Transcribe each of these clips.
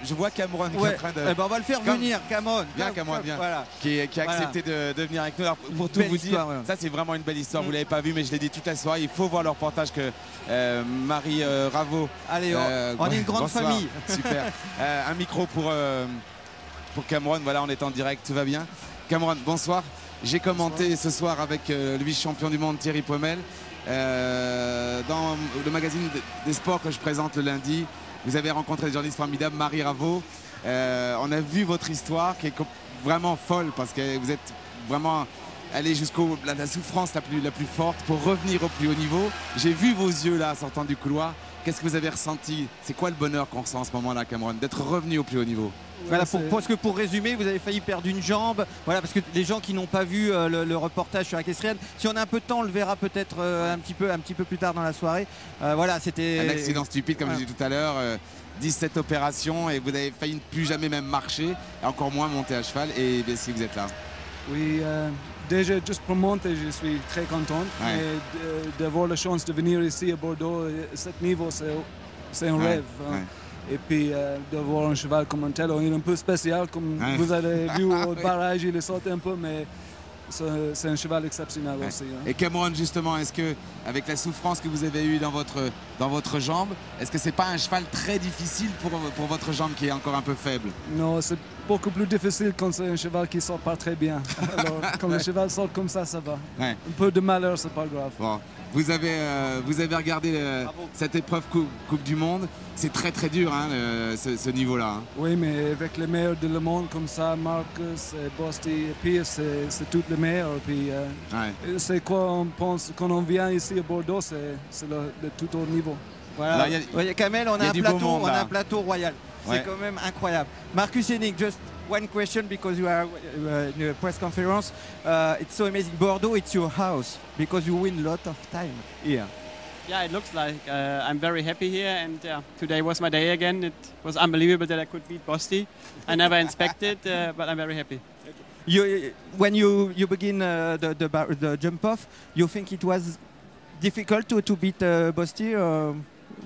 Je vois Cameron qui est en train de... on va le faire venir, Cameron. Bien, Cameron, bien. Voilà. Qui a accepté de venir avec nous. Alors, pour tout vous dire, ça c'est vraiment une belle histoire. Vous ne l'avez pas vu, mais je l'ai dit toute la soirée. Il faut voir le reportage que Marie Ravo... Allez, on est une grande famille. Super. Un micro pour Cameron. Voilà, on est en direct, tout va bien. Cameron, bonsoir. J'ai commenté ce soir avec le vice-champion du monde Thierry Pommel dans le magazine des sports que je présente le lundi. Vous avez rencontré des journalistes formidables, Marie Ravo. On a vu votre histoire qui est vraiment folle parce que vous êtes vraiment allé jusqu'à la souffrance la plus forte pour revenir au plus haut niveau. J'ai vu vos yeux là sortant du couloir. Qu'est-ce que vous avez ressenti? C'est quoi le bonheur qu'on ressent en ce moment-là, Cameron, d'être revenu au plus haut niveau? Voilà, parce que pour résumer, vous avez failli perdre une jambe. Voilà, parce que les gens qui n'ont pas vu le reportage sur Equestrian, si on a un peu de temps, on le verra peut-être un petit peu plus tard dans la soirée. Voilà, c'était un accident stupide, comme je disais tout à l'heure. 17 opérations et vous avez failli ne plus jamais même marcher, et encore moins monter à cheval. Et bien, si vous êtes là. Oui, déjà, juste pour monter, je suis très content. D'avoir la chance de venir ici à Bordeaux, à ce niveau, c'est un rêve. Hein. Et puis d'avoir un cheval comme un tel, il est un peu spécial, comme vous avez vu au barrage, il est sauté un peu, mais c'est un cheval exceptionnel aussi. Hein. Et Cameron, justement, est-ce que, avec la souffrance que vous avez eue dans votre jambe, est-ce que c'est pas un cheval très difficile pour votre jambe qui est encore un peu faible? Non, c'est beaucoup plus difficile quand c'est un cheval qui sort pas très bien. Alors, quand le cheval sort comme ça va. Un peu de malheur, c'est pas grave. Bon. Vous avez regardé cette épreuve Coupe du Monde. C'est très très dur, hein, ce niveau-là. Hein. Oui, mais avec les meilleurs de le monde comme ça, Marcus, Bosti et Pierce, c'est toutes les meilleurs. Puis c'est quoi on pense quand on vient ici à Bordeaux, c'est le tout haut niveau. Voilà. Kamel, on a un plateau royal. C'est quand même incroyable. Marcus Hennig, just one question because you are in a press conference. It's so amazing. Bordeaux, it's your house because you win a lot of time here. Yeah, it looks like I'm very happy here, and today was my day again. It was unbelievable that I could beat Bosti. I never expected, but I'm very happy. When you begin the jump off, you think it was difficult to beat Bosti, or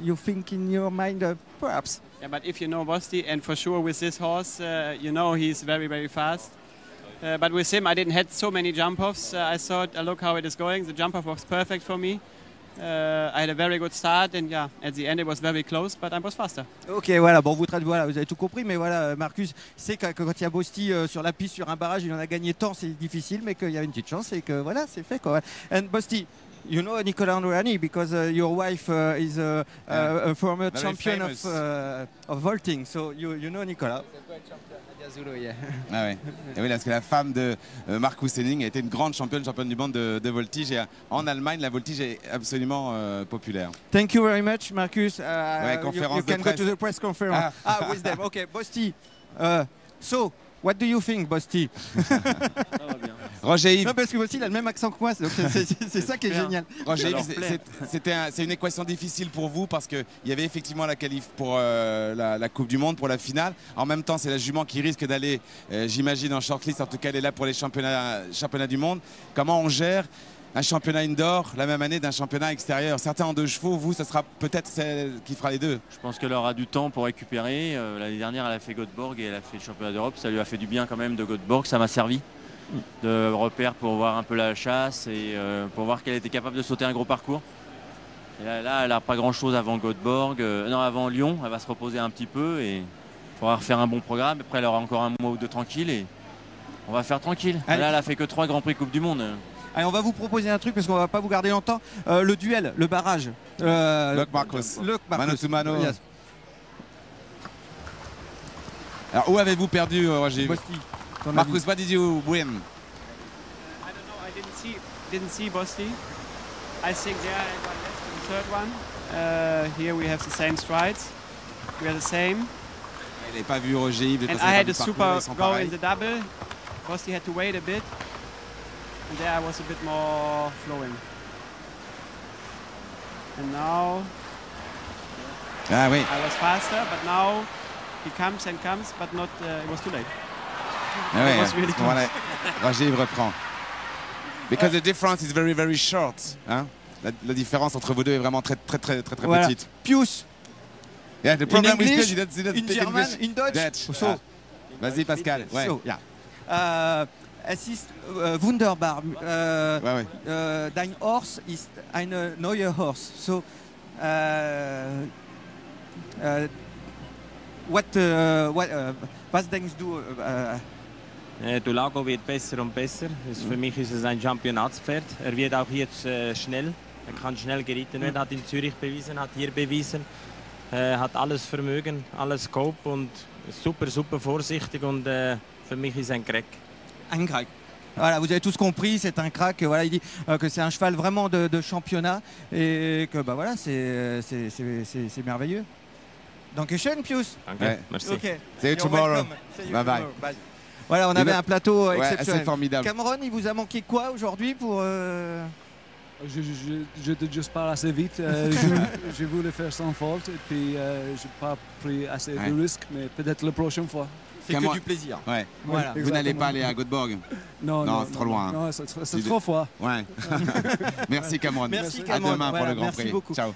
you think in your mind perhaps? Yeah, but if you know Bosti, and for sure with this horse, you know he's very, very fast. But with him, I didn't have so many jump-offs. I thought, look how it is going. The jump-off was perfect for me. I had a very good start, and yeah, at the end it was very close, but I was faster. Ok, voilà, bon, vous avez tout compris, mais voilà, Marcus, c'est que quand il y a Bosti sur la piste, sur un barrage, il en a gagné tant, c'est difficile, mais qu'il y a une petite chance, et que voilà, c'est fait, quoi. And Bosti, you know Nicolas Andreani because your wife is a former champion of vaulting, so you know Nicolas. Ah ouais. Et oui, parce que la femme de Marcus Hennig a été une grande championne du monde de voltige. Et en Allemagne, la voltige est absolument populaire. Thank you very much, Marcus. Conférence you can go to the press conference. With them. Okay, Bosti. So, what do you think, Bosti? Roger Yves. Non, parce que Bosti, il a le même accent que moi, donc c'est ça qui est génial. Roger Yves, c'est une équation difficile pour vous parce qu'il y avait effectivement la qualif pour la Coupe du Monde, pour la finale. En même temps, c'est la jument qui risque d'aller, j'imagine, en shortlist. En tout cas, elle est là pour les championnats du monde. Comment on gère un championnat indoor la même année d'un championnat extérieur? Certains en 2 chevaux, vous, ça sera peut-être celle qui fera les deux. Je pense qu'elle aura du temps pour récupérer. L'année dernière, elle a fait Göteborg et elle a fait le championnat d'Europe. Ça lui a fait du bien quand même de Göteborg. Ça m'a servi de repère pour voir un peu la chasse et pour voir qu'elle était capable de sauter un gros parcours. Et là elle n'a pas grand-chose avant Göteborg, avant Lyon. Elle va se reposer un petit peu et il faudra refaire un bon programme. Après, elle aura encore un mois ou 2 tranquille et on va faire tranquille. Allez. Là, elle a fait que 3 Grands Prix Coupe du Monde. Allez, on va vous proposer un truc parce qu'on va pas vous garder longtemps. Le duel, le barrage. Luc Marcos. Mano to mano. Yes. Alors, où avez-vous perdu, Roger? Marcus, what did you win? I don't know. I didn't see Bosti. I think there I got left in the third one. Here we have the same strides. We are the same. Il n'avait pas vu Roger Yves. And I had a super go in the double. Bosti had to wait a bit. And there I was a bit more flowing. And now I was faster, but now he comes and comes, but not. It was too late. It was really close. Roger Yves reprend. Because the difference is very very short. Hein? La différence entre vous deux est vraiment très petite. Pius. Yeah, the problem with English, Pierre, he doesn't in speak German, English. in Dutch. Dutch. So, Vas-y Pascal. Ouais. so, yeah. Es ist wunderbar. Dein Horse ist ein neuer Horse. So, was denkst du? Dulago wird besser und besser. Für mich ist es ein Championatspferd. Er wird auch jetzt schnell. Er kann schnell geritten werden. Hat in Zürich bewiesen, hat hier bewiesen. Hat alles Vermögen, alles Scope und super, super vorsichtig. Und für mich ist ein Crack. Un crack. Voilà, vous avez tous compris, c'est un crack. Voilà, il dit que c'est un cheval vraiment de championnat et que bah voilà, c'est merveilleux. Dankeschön, Pius. Danke, merci. Okay. See you tomorrow. Bye bye. Voilà, on avait un plateau exceptionnel. C'est formidable. Cameron, il vous a manqué quoi aujourd'hui pour Je te juste parle assez vite. Je voulais faire sans faute et puis je n'ai pas pris assez de risques, mais peut-être la prochaine fois. C'est que du plaisir. Ouais. Voilà. Vous n'allez pas aller à Göteborg? Non, c'est trop loin. Non, c'est trop froid. Ouais. Merci Cameron. Merci À Cameron. demain pour Voilà, le Grand merci Prix. beaucoup. Ciao.